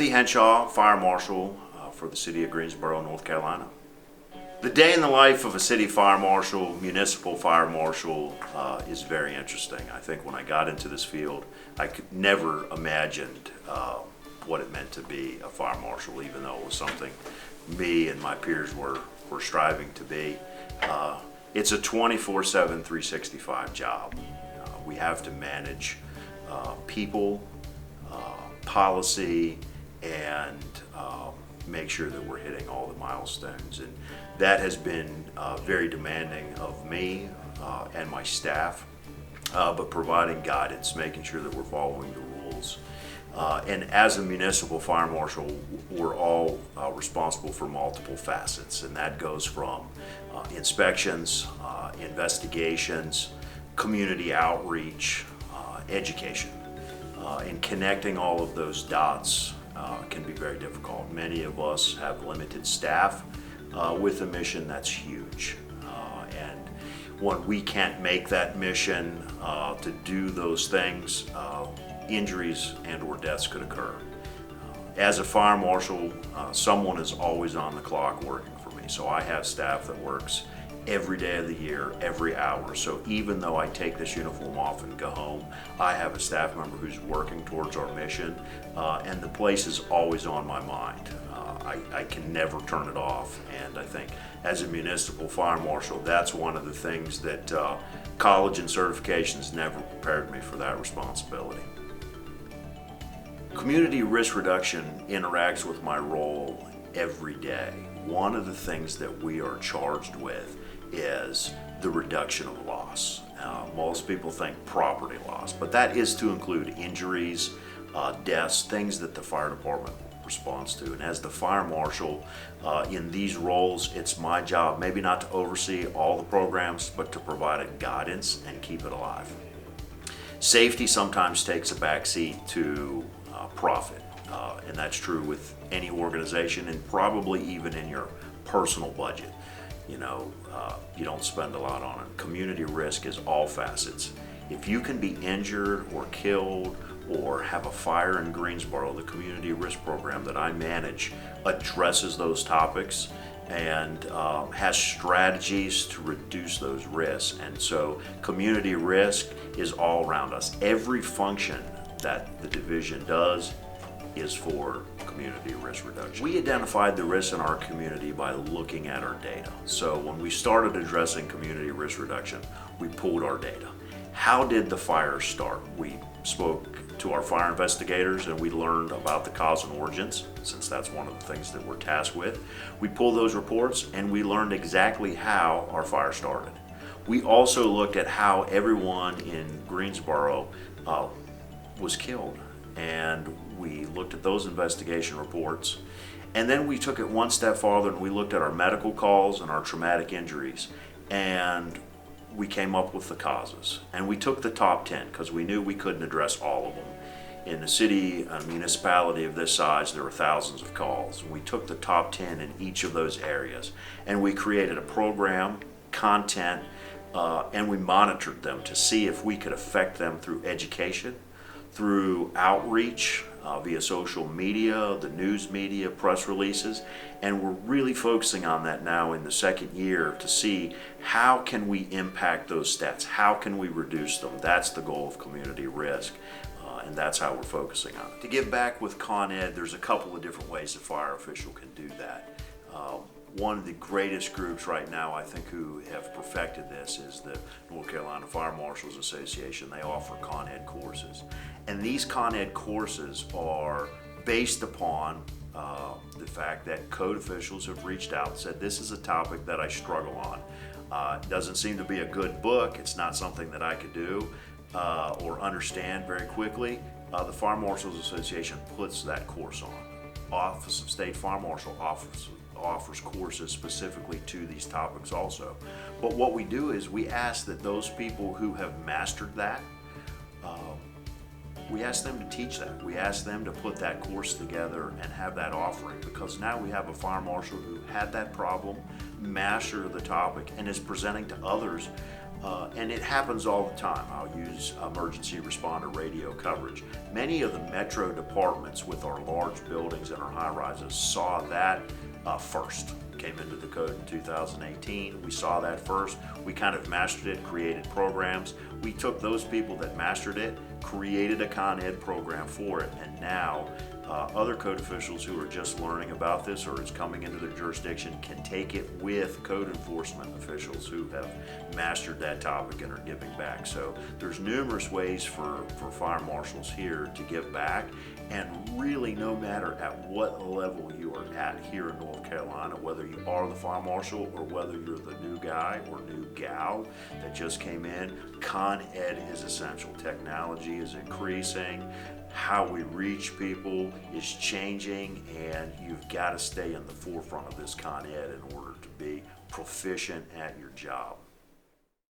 Timothy Henshaw, Fire Marshal for the City of Greensboro, North Carolina. The day in the life of a city fire marshal, municipal fire marshal, is very interesting. I think when I got into this field, I could never imagined what it meant to be a fire marshal, even though it was something me and my peers were striving to be. It's a 24/7, 365 job. We have to manage people, policy, and make sure that we're hitting all the milestones. And that has been very demanding of me and my staff, but providing guidance, making sure that we're following the rules. And as a municipal fire marshal, we're all responsible for multiple facets, and that goes from inspections, investigations, community outreach, education. And connecting all of those dots can be very difficult. Many of us have limited staff with a mission that's huge. And when we can't make that mission to do those things, injuries and or deaths could occur. As a fire marshal, someone is always on the clock working for me. So I have staff that works every day of the year, every hour. So even though I take this uniform off and go home, I have a staff member who's working towards our mission, and the place is always on my mind. I can never turn it off, and I think as a municipal fire marshal, that's one of the things that college and certifications never prepared me for that responsibility. Community risk reduction interacts with my role every day. One of the things that we are charged with is the reduction of loss. Most people think property loss, but that is to include injuries, deaths, things that the fire department responds to. And as the fire marshal in these roles, it's my job maybe not to oversee all the programs, but to provide a guidance and keep it alive. Safety sometimes takes a backseat to profit, and that's true with any organization, and probably even in your personal budget. You don't spend a lot on it. Community risk is all facets. If you can be injured or killed or have a fire in Greensboro, the community risk program that I manage addresses those topics and has strategies to reduce those risks. And so community risk is all around us. Every function that the division does is for community risk reduction. We identified the risks in our community by looking at our data. So when we started addressing community risk reduction, we pulled our data. How did the fire start? We spoke to our fire investigators and we learned about the cause and origins, since that's one of the things that we're tasked with. We pulled those reports and we learned exactly how our fire started. We also looked at how everyone in Greensboro was killed, and we looked at those investigation reports, and then we took it one step farther and we looked at our medical calls and our traumatic injuries, and we came up with the causes. And we took the top 10 because we knew we couldn't address all of them. In a city, a municipality of this size, there were thousands of calls. We took the top 10 in each of those areas, and we created a program, content, and we monitored them to see if we could affect them through education, through outreach via social media, the news media, press releases, and we're really focusing on that now in the second year to see how can we impact those stats, how can we reduce them. That's the goal of community risk, and that's how we're focusing on it. To give back with Con Ed, there's a couple of different ways a fire official can do that. One of the greatest groups right now, I think, who have perfected this is the North Carolina Fire Marshals Association. They offer Con Ed courses. And these Con Ed courses are based upon the fact that code officials have reached out and said, this is a topic that I struggle on. It doesn't seem to be a good book. It's not something that I could do or understand very quickly. The Fire Marshals Association puts that course on. Office of State Fire Marshal offers courses specifically to these topics also. But what we do is we ask that those people who have mastered that, we ask them to teach that. We ask them to put that course together and have that offering, because now we have a fire marshal who had that problem, mastered the topic, and is presenting to others And it happens all the time. I'll use emergency responder radio coverage. Many of the metro departments with our large buildings and our high rises saw that first. Came into the code in 2018. We saw that first. We kind of mastered it, created programs. We took those people that mastered it, created a Con Ed program for it, and now other code officials who are just learning about this or it's coming into their jurisdiction can take it with code enforcement officials who have mastered that topic and are giving back. So there's numerous ways for fire marshals here to give back, and really no matter at what level you are at here in North Carolina, whether you are the fire marshal or whether you're the new guy or new gal that just came in, Con Ed is essential. Technology is increasing. How we reach people is changing, and you've got to stay in the forefront of this Con Ed in order to be proficient at your job.